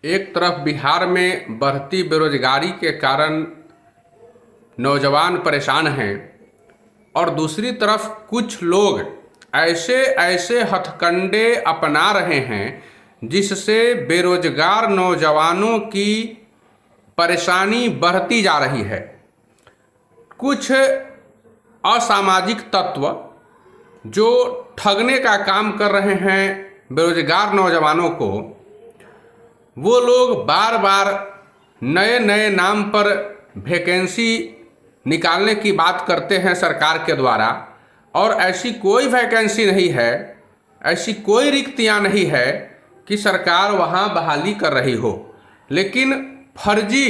एक तरफ बिहार में बढ़ती बेरोजगारी के कारण नौजवान परेशान हैं और दूसरी तरफ कुछ लोग ऐसे ऐसे हथकंडे अपना रहे हैं जिससे बेरोजगार नौजवानों की परेशानी बढ़ती जा रही है। कुछ असामाजिक तत्व जो ठगने का काम कर रहे हैं बेरोजगार नौजवानों को, वो लोग बार बार नए नए नाम पर वैकेंसी निकालने की बात करते हैं सरकार के द्वारा, और ऐसी कोई वैकेंसी नहीं है, ऐसी कोई रिक्तियां नहीं है कि सरकार वहां बहाली कर रही हो। लेकिन फर्जी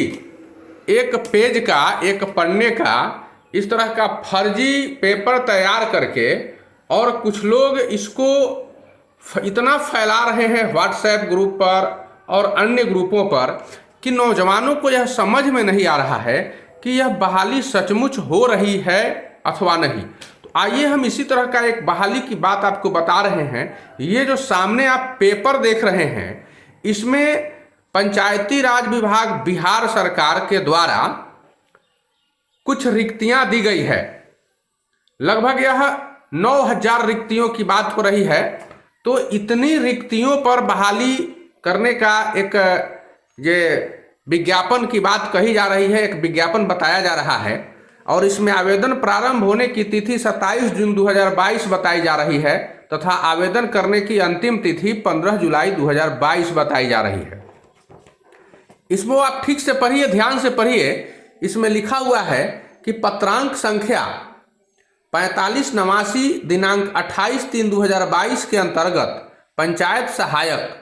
एक पेज का, एक पन्ने का इस तरह का फर्जी पेपर तैयार करके और कुछ लोग इसको इतना फैला रहे हैं व्हाट्सएप ग्रुप पर और अन्य ग्रुपों पर कि नौजवानों को यह समझ में नहीं आ रहा है कि यह बहाली सचमुच हो रही है अथवा नहीं। तो आइए हम इसी तरह का एक बहाली की बात आपको बता रहे हैं। ये जो सामने आप पेपर देख रहे हैं, इसमें पंचायती राज विभाग बिहार सरकार के द्वारा कुछ रिक्तियां दी गई है। लगभग यह 9,000 रिक्तियों की बात हो रही है। तो इतनी रिक्तियों पर बहाली करने का एक ये विज्ञापन की बात कही जा रही है, एक विज्ञापन बताया जा रहा है, और इसमें आवेदन प्रारंभ होने की तिथि 27 जून 2022 बताई जा रही है तथा आवेदन करने की अंतिम तिथि 15 जुलाई 2022 बताई जा रही है। इसमें आप ठीक से पढ़िए, ध्यान से पढ़िए। इसमें लिखा हुआ है कि पत्रांक संख्या 4589 दिनांक 28/3/2022 के अंतर्गत पंचायत सहायक,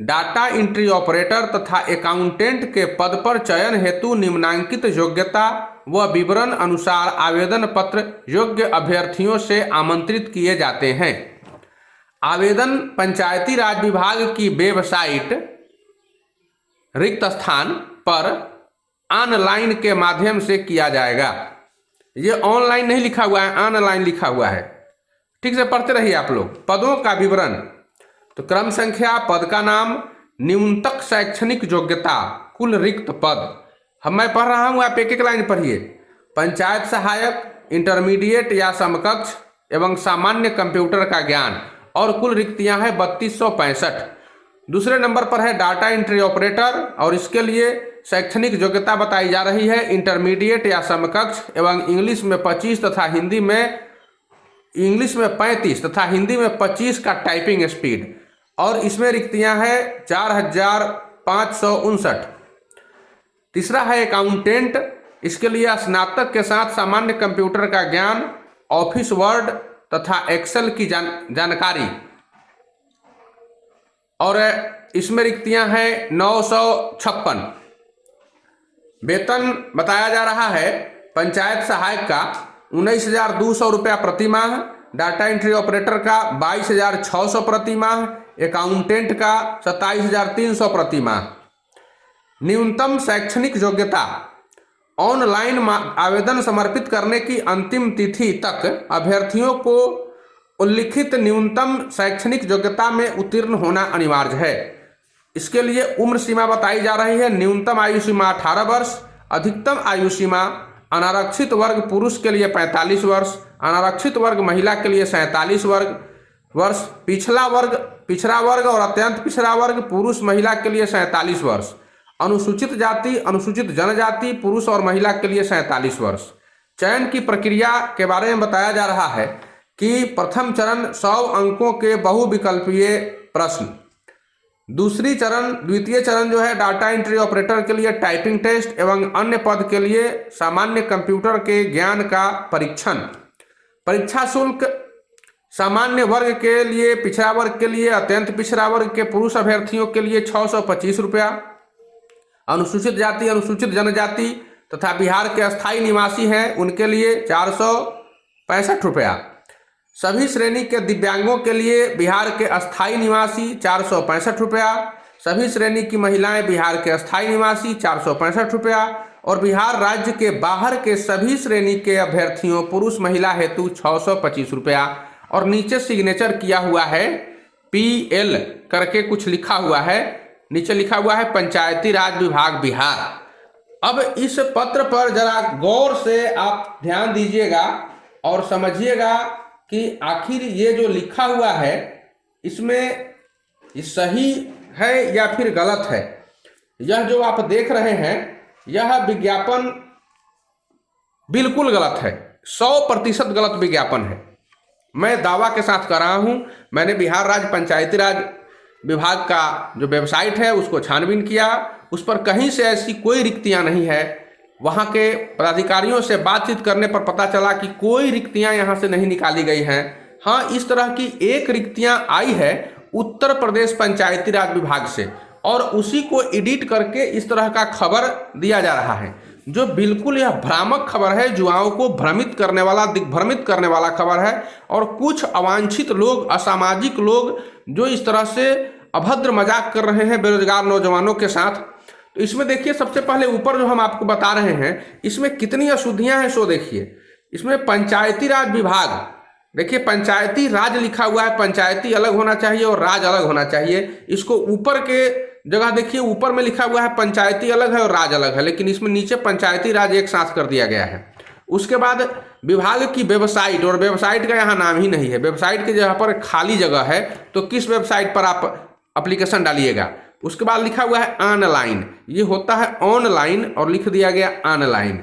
डाटा एंट्री ऑपरेटर तथा अकाउंटेंट के पद पर चयन हेतु निम्नांकित योग्यता व विवरण अनुसार आवेदन पत्र योग्य अभ्यर्थियों से आमंत्रित किए जाते हैं। आवेदन पंचायती राज विभाग की वेबसाइट रिक्त स्थान पर ऑनलाइन के माध्यम से किया जाएगा। ये ऑनलाइन नहीं लिखा हुआ है, ऑनलाइन लिखा हुआ है। ठीक से पढ़ते रहिए आप लोग। पदों का विवरण, तो क्रम संख्या, पद का नाम, न्यूनतम शैक्षणिक योग्यता, कुल रिक्त पद। मैं पढ़ रहा हूं, आप एक एक लाइन पढ़िए। पंचायत सहायक, इंटरमीडिएट या समकक्ष एवं सामान्य कंप्यूटर का ज्ञान, और कुल रिक्तियां हैं 3265। दूसरे नंबर पर है डाटा एंट्री ऑपरेटर, और इसके लिए शैक्षणिक योग्यता बताई जा रही है इंटरमीडिएट या समकक्ष एवं इंग्लिश में 25 तथा हिंदी में 35 तथा हिंदी में 25 का टाइपिंग स्पीड, और इसमें रिक्तियां हैं 4559। तीसरा है अकाउंटेंट, इसके लिए स्नातक के साथ सामान्य कंप्यूटर का ज्ञान, ऑफिस वर्ड तथा एक्सेल की जानकारी, और इसमें रिक्तियां हैं 956। वेतन बताया जा रहा है पंचायत सहायक का 19,200 रुपया प्रति माह, डाटा एंट्री ऑपरेटर का 22,600 प्रति माह, अकाउंटेंट का 27,300 प्रति माह। न्यूनतम शैक्षणिक योग्यता, ऑनलाइन आवेदन समर्पित करने की अंतिम तिथि तक अभ्यर्थियों को उल्लिखित न्यूनतम शैक्षणिक योग्यता में उत्तीर्ण होना अनिवार्य है। इसके लिए उम्र सीमा बताई जा रही है। न्यूनतम आयु सीमा 18 वर्ष, अधिकतम आयु सीमा अनारक्षित वर्ग पुरुष के लिए 45 वर्ष, अनारक्षित वर्ग महिला के लिए 47 वर्ष, पिछड़ा वर्ग और अत्यंत पिछड़ा वर्ग पुरुष महिला के लिए 47 वर्ष, अनुसूचित जाति, अनुसूचित जनजाति पुरुष और महिला के लिए 47 वर्ष। चयन की प्रक्रिया के बारे में बताया जा रहा है कि प्रथम चरण 100 अंकों के बहुविकल्पीय प्रश्न, द्वितीय चरण जो है डाटा एंट्री ऑपरेटर के लिए टाइपिंग टेस्ट एवं अन्य पद के लिए सामान्य कंप्यूटर के ज्ञान का परीक्षण। परीक्षा शुल्क सामान्य वर्ग के लिए, पिछड़ा वर्ग के लिए, अत्यंत पिछड़ा वर्ग के पुरुष अभ्यर्थियों के लिए 625 रुपया, अनुसूचित जाति, अनुसूचित जनजाति तथा बिहार के अस्थायी निवासी हैं उनके लिए 465 रुपया, सभी श्रेणी के दिव्यांगों के लिए बिहार के अस्थायी निवासी 465 रुपया, सभी श्रेणी की महिलाएं बिहार के अस्थायी निवासी 465 रुपया, और बिहार राज्य के बाहर के सभी श्रेणी के अभ्यर्थियों पुरुष महिला हेतु 625 रुपया। और नीचे सिग्नेचर किया हुआ है, PL करके कुछ लिखा हुआ है, नीचे लिखा हुआ है पंचायती राज विभाग बिहार। अब इस पत्र पर जरा गौर से आप ध्यान दीजिएगा और समझिएगा कि आखिर ये जो लिखा हुआ है इसमें सही है या फिर गलत है। यह जो आप देख रहे हैं यह विज्ञापन बिल्कुल गलत है, 100% गलत विज्ञापन है। मैं दावा के साथ कर रहा हूं, मैंने बिहार राज्य पंचायती राज विभाग का जो वेबसाइट है उसको छानबीन किया, उस पर कहीं से ऐसी कोई रिक्तियां नहीं है। वहां के पदाधिकारियों से बातचीत करने पर पता चला कि कोई रिक्तियां यहां से नहीं निकाली गई हैं। हाँ, इस तरह की एक रिक्तियां आई है उत्तर प्रदेश पंचायती राज विभाग से, और उसी को एडिट करके इस तरह का खबर दिया जा रहा है, जो बिल्कुल यह भ्रामक खबर है, युवाओं को भ्रमित करने वाला, दिग्भ्रमित करने वाला खबर है। और कुछ अवांछित लोग, असामाजिक लोग जो इस तरह से अभद्र मजाक कर रहे हैं बेरोजगार नौजवानों के साथ। तो इसमें देखिए, सबसे पहले ऊपर जो हम आपको बता रहे हैं इसमें कितनी अशुद्धियां हैं, सो देखिए। इसमें पंचायती राज विभाग, देखिए पंचायती राज लिखा हुआ है, पंचायती अलग होना चाहिए और राज अलग होना चाहिए। इसको ऊपर के जगह देखिए, ऊपर में लिखा हुआ है पंचायती अलग है और राज अलग है, लेकिन इसमें नीचे पंचायती राज एक साथ कर दिया गया है। उसके बाद विभाग की वेबसाइट, और वेबसाइट का यहाँ नाम ही नहीं है। वेबसाइट की जगह पर खाली जगह है, तो किस वेबसाइट पर आप एप्लीकेशन डालिएगा। उसके बाद लिखा हुआ है ऑनलाइन, ये होता है ऑनलाइन और लिख दिया गया ऑनलाइन।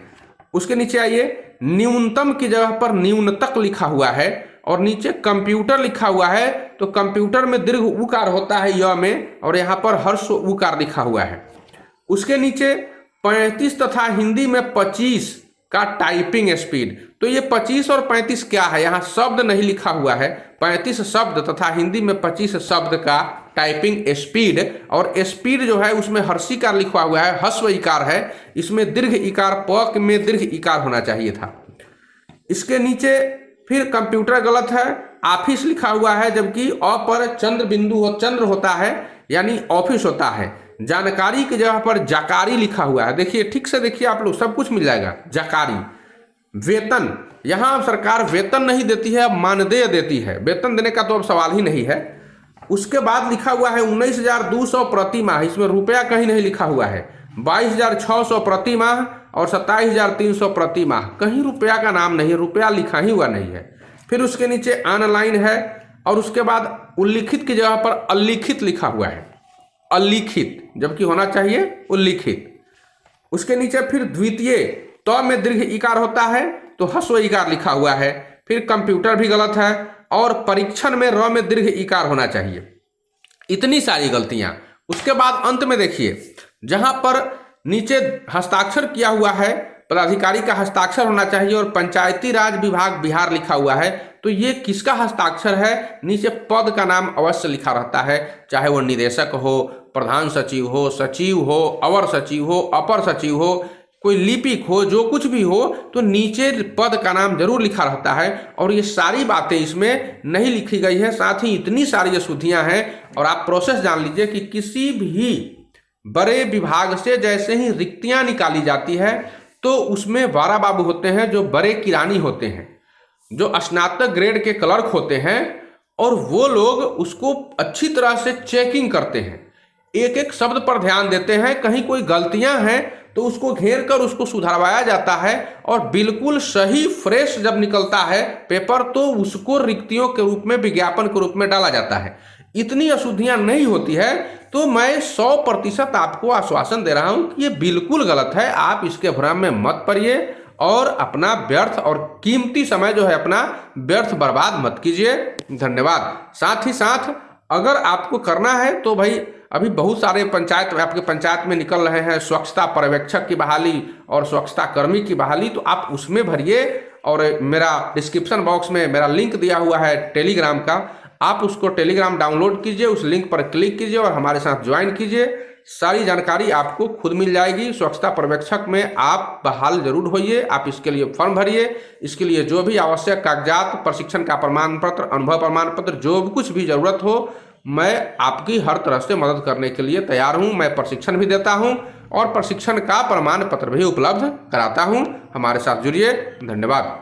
उसके नीचे आइए, न्यूनतम की जगह पर न्यूनतक लिखा हुआ है और नीचे कंप्यूटर लिखा हुआ है, तो कंप्यूटर में दीर्घ उकार होता है य में, और यहाँ पर हर्ष उकार लिखा हुआ है। उसके नीचे 35 तथा हिंदी में 25 का टाइपिंग स्पीड। तो ये 25 और 35 क्या है, यहाँ शब्द नहीं लिखा हुआ है। 35 शब्द तथा हिंदी में 25 शब्द का टाइपिंग स्पीड, और स्पीड जो है उसमें हर्षिकार लिखा हुआ है, हस्व इकार है, इसमें दीर्घ इकार, प में दीर्घ इकार होना चाहिए था। इसके नीचे फिर कंप्यूटर गलत है, ऑफिस लिखा हुआ है, जबकि अ पर चंद्र बिंदु चंद्र होता है, यानी ऑफिस होता है। जानकारी की जगह पर जाकारी लिखा हुआ है, देखिए ठीक से देखिए आप लोग, सब कुछ मिल जाएगा। जाकारी। वेतन, यहाँ सरकार वेतन नहीं देती है, अब मानदेय देती है, वेतन देने का तो अब सवाल ही नहीं है। उसके बाद लिखा हुआ है 19,200 प्रति माह, इसमें रुपया कहीं नहीं लिखा हुआ है। 22,600 प्रति माह और 27,300 प्रति माह, कहीं रुपया का नाम नहीं है, रुपया लिखा ही हुआ नहीं है। फिर उसके नीचे ऑनलाइन है, और उसके बाद उल्लिखित की जगह पर अल्लिखित लिखा हुआ है, अल्लिखित, जबकि होना चाहिए उल्लिखित। उसके नीचे फिर द्वितीय त में दीर्घ इकार होता है, तो हस्व इकार लिखा हुआ है। फिर कंप्यूटर भी गलत है, और परीक्षण में र में दीर्घ इकार होना चाहिए। इतनी सारी गलतियां। उसके बाद अंत में देखिए, जहां पर नीचे हस्ताक्षर किया हुआ है, पदाधिकारी का हस्ताक्षर होना चाहिए और पंचायती राज विभाग बिहार लिखा हुआ है, तो ये किसका हस्ताक्षर है? नीचे पद का नाम अवश्य लिखा रहता है, चाहे वो निदेशक हो, प्रधान सचिव हो, अवर सचिव हो, अपर सचिव हो, कोई लिपिक हो, जो कुछ भी हो, तो नीचे पद का नाम जरूर लिखा रहता है। और ये सारी बातें इसमें नहीं लिखी गई है, साथ ही इतनी सारी अशुद्धियां हैं। और आप प्रोसेस जान लीजिए कि किसी भी बड़े विभाग से जैसे ही रिक्तियां निकाली जाती है, तो उसमें बारा बाबू होते हैं जो बड़े किरानी होते हैं, जो स्नातक ग्रेड के क्लर्क होते हैं, और वो लोग उसको अच्छी तरह से चेकिंग करते हैं, एक एक शब्द पर ध्यान देते हैं। कहीं कोई गलतियां हैं तो उसको घेर कर उसको सुधरवाया जाता है, और बिल्कुल सही फ्रेश जब निकलता है पेपर, तो उसको रिक्तियों के रूप में, विज्ञापन के रूप में डाला जाता है। इतनी अशुद्धियां नहीं होती है। तो मैं 100% आपको आश्वासन दे रहा हूं कि ये बिल्कुल गलत है। आप इसके भ्रम में मत पड़िए और अपना व्यर्थ और कीमती समय जो है अपना व्यर्थ बर्बाद मत कीजिए। धन्यवाद। साथ ही साथ अगर आपको करना है तो भाई अभी बहुत सारे पंचायत, आपके पंचायत में निकल रहे हैं स्वच्छता पर्यवेक्षक की बहाली और स्वच्छता कर्मी की बहाली, तो आप उसमें भरिए। और मेरा डिस्क्रिप्शन बॉक्स में मेरा लिंक दिया हुआ है टेलीग्राम का, आप उसको टेलीग्राम डाउनलोड कीजिए, उस लिंक पर क्लिक कीजिए और हमारे साथ ज्वाइन कीजिए। सारी जानकारी आपको खुद मिल जाएगी। स्वच्छता पर्यवेक्षक में आप बहाल जरूर होइए। आप इसके लिए फॉर्म भरिए। इसके लिए जो भी आवश्यक कागजात, प्रशिक्षण का प्रमाण पत्र, अनुभव प्रमाण पत्र, जो भी कुछ भी जरूरत हो, मैं आपकी हर तरह से मदद करने के लिए तैयार हूं। मैं प्रशिक्षण भी देता हूं और प्रशिक्षण का प्रमाण पत्र भी उपलब्ध कराता हूं। हमारे साथ जुड़िए। धन्यवाद।